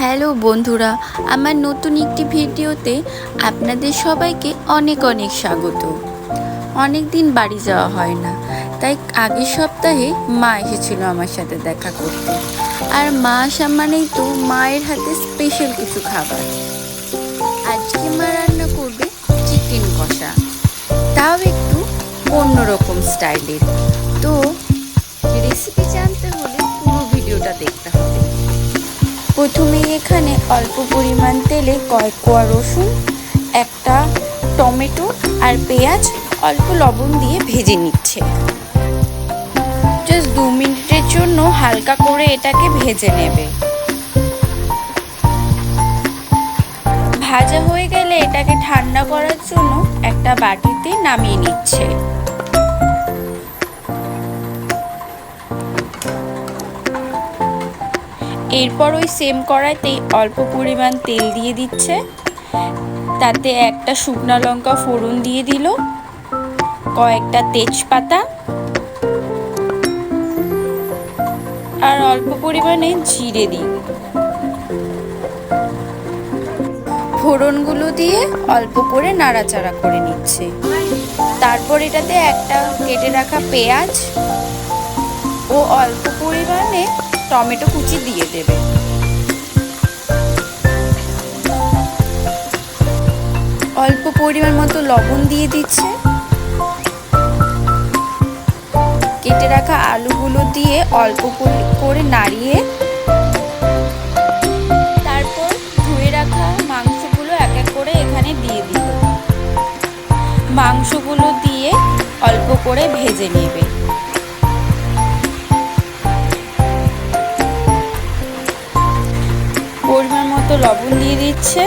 Hello বন্ধুরা, আমার নতুন একটি ভিডিওতে আপনাদের সবাইকে অনেক অনেক স্বাগত। অনেক দিন বাড়ি যাওয়া হয় না, তাই আগের সপ্তাহে মা এসেছিল আমার সাথে দেখা করতে। আর মা আসা মানেই তো মায়ের হাতে স্পেশাল কিছু খাবার। আজকে মা রান্না করবে চিকেন কষা, তাও একটু অন্যরকম স্টাইলের। তো রেসিপি জানতে হলে পুরো ভিডিওটা দেখতে হবে। প্রথমেই এখানে অল্প পরিমাণ তেলে কয়েক কোয়া রসুন, একটা টমেটো আর পেঁয়াজ অল্প লবণ দিয়ে ভেজে নিচ্ছে। জাস্ট 2 মিনিটের জন্য হালকা করে এটাকে ভেজে নেবে। ভাজা হয়ে গেলে এটাকে ঠান্ডা করার জন্য একটা বাটিতে নামিয়ে নিচ্ছে। এরপর ওই সেম কড়াইতেই অল্প পরিমাণ তেল দিয়ে দিচ্ছে, তাতে একটা শুকনো লঙ্কা ফোড়ন দিয়ে দিল, কয়েকটা তেজপাতা আর অল্প পরিমাণে জিরে দিই। ফোড়নগুলো দিয়ে অল্প করে নাড়াচাড়া করে নিচ্ছে। তারপর এটাতে একটা কেটে রাখা পেঁয়াজ ও অল্প পরিমাণে টমেটো কুচি দিয়ে দেবে। অল্প পরিমাণ মতো লবণ দিয়ে দিচ্ছে। কেটে রাখা আলুগুলো দিয়ে অল্প করে নাড়িয়ে তারপর ধুয়ে রাখা মাংসগুলো এক এক করে এখানে দিয়ে দিল। মাংসগুলো দিয়ে অল্প করে ভেজে নেবে। পরিমাণ মতো লবণ দিয়ে দিচ্ছে,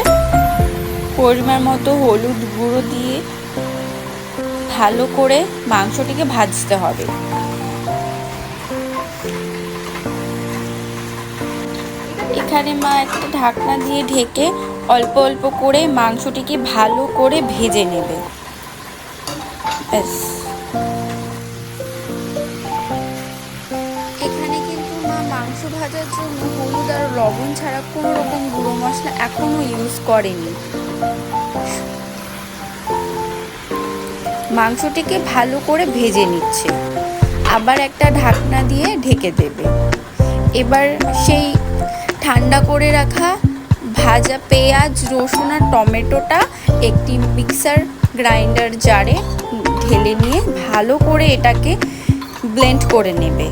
পরিমাণ মতো হলুদ গুঁড়ো দিয়ে ভালো করে মাংসটিকে ভাজতে হবে। এখানে মা একটা ঢাকনা দিয়ে ঢেকে অল্প অল্প করে মাংসটিকে ভালো করে ভেজে নেবে। এখানে কিন্তু মা মাংস ভাজার জন্য হলুদ আর লবণ ছাড়া কোনো রকম গুঁড়ো মশলা এখনো ইউজ করেনি। মাংসটিকে ভালো করে ভেজে নিচ্ছে, আবার একটা ঢাকনা দিয়ে ঢেকে দেবে। এবার সেই ঠান্ডা করে রাখা ভাজা পেঁয়াজ, রসুন আর টমেটোটা একটি মিক্সার গ্রাইন্ডার জারে ঢেলে নিয়ে ভালো করে এটাকে ব্লেন্ড করে নেবে।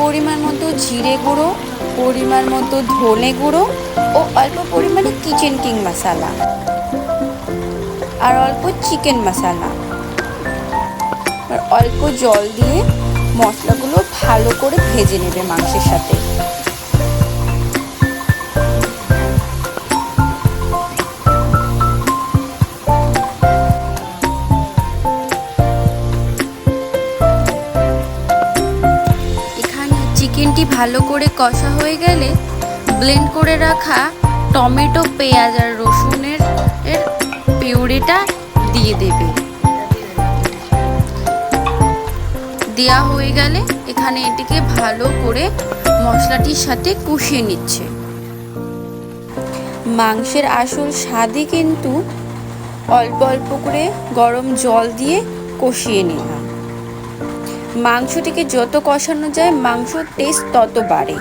পরিমাণ মতো জিরে গুঁড়ো, পরিমাণ মতো ধনে গুঁড়ো ও অল্প পরিমাণে কিচেন কিং মশলা আর অল্প চিকেন মশলা আর অল্প জল দিয়ে মশলাগুলো ভালো করে ভেজে নেবে মাংসের সাথে। চিকেনটি ভালো করে কষা হয়ে গেলে ব্লেন্ড করে রাখা টমেটো, পেঁয়াজ আর রসুনের পিউরিটা দিয়ে দেবে। দেওয়া হয়ে গেলে এখানে এটিকে ভালো করে মশলাটির সাথে কষিয়ে নিচ্ছে। মাংসের আসল স্বাদই কিন্তু অল্প অল্প করে গরম জল দিয়ে কষিয়ে নেওয়া। মাংসটিকে যত কষানো যায় মাংসর টেস্ট তত বাড়ে।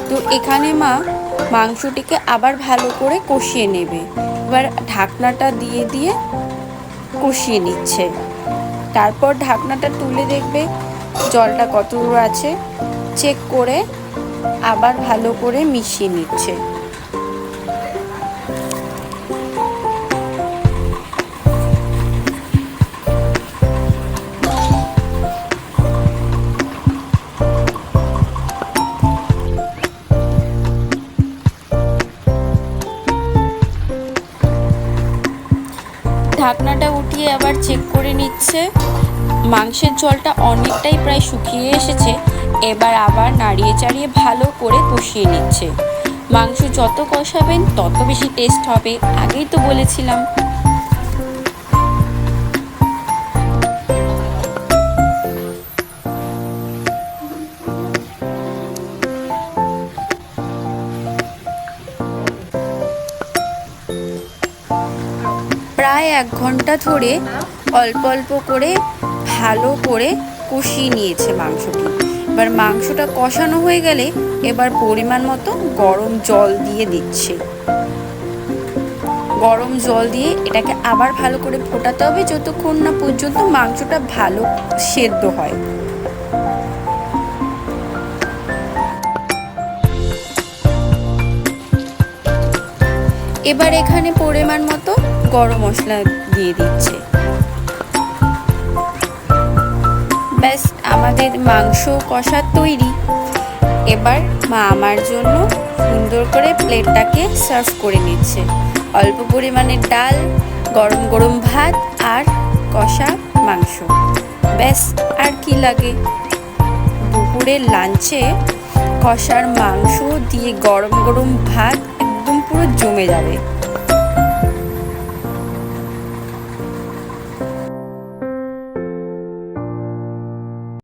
তো এখানে মা মাংসটিকে আবার ভালো করে কষিয়ে নেবে। এবার ঢাকনাটা দিয়ে দিয়ে কষিয়ে নিচ্ছে। তারপর ঢাকনাটা তুলে দেখবে জলটা কতদূর আছে, চেক করে আবার ভালো করে মিশিয়ে নিচ্ছে। ঢাকনাটা উঠিয়ে আবার চেক করে নিচ্ছে। মাংসের ঝোলটা অনেকটাই প্রায় শুকিয়ে এসেছে। এবার আবার নাড়িয়ে চাড়িয়ে ভালো করে কষিয়ে নিচ্ছে। মাংস যত কষাবেন তত বেশি টেস্ট হবে, আগেই তো বলেছিলাম। প্রায় 1 ঘন্টা ধরে অল্প অল্প করে ভালো করে কষিয়ে নিয়েছে মাংসটি। এবার মাংসটা কষানো হয়ে গেলে এবার পরিমাণ মতো গরম জল দিয়ে দিচ্ছে। গরম জল দিয়ে এটাকে আবার ভালো করে ফোটাতে হবে যতক্ষণ না পর্যন্ত মাংসটা ভালো সেদ্ধ হয়। এবার এখানে পরিমাণ মতো গরম মশলা দিয়ে দিচ্ছে। ব্যাস আমাদের মাংস কষা তৈরি। এবার মা আমার জন্য সুন্দর করে প্লেটটাকে সার্ভ করে নিচ্ছে। অল্প পরিমাণে ডাল, গরম গরম ভাত আর কষা মাংস। ব্যাস আর কি লাগে। দুপুরের লাঞ্চে কষার মাংস দিয়ে গরম গরম ভাত একদম পুরো জমে যাবে।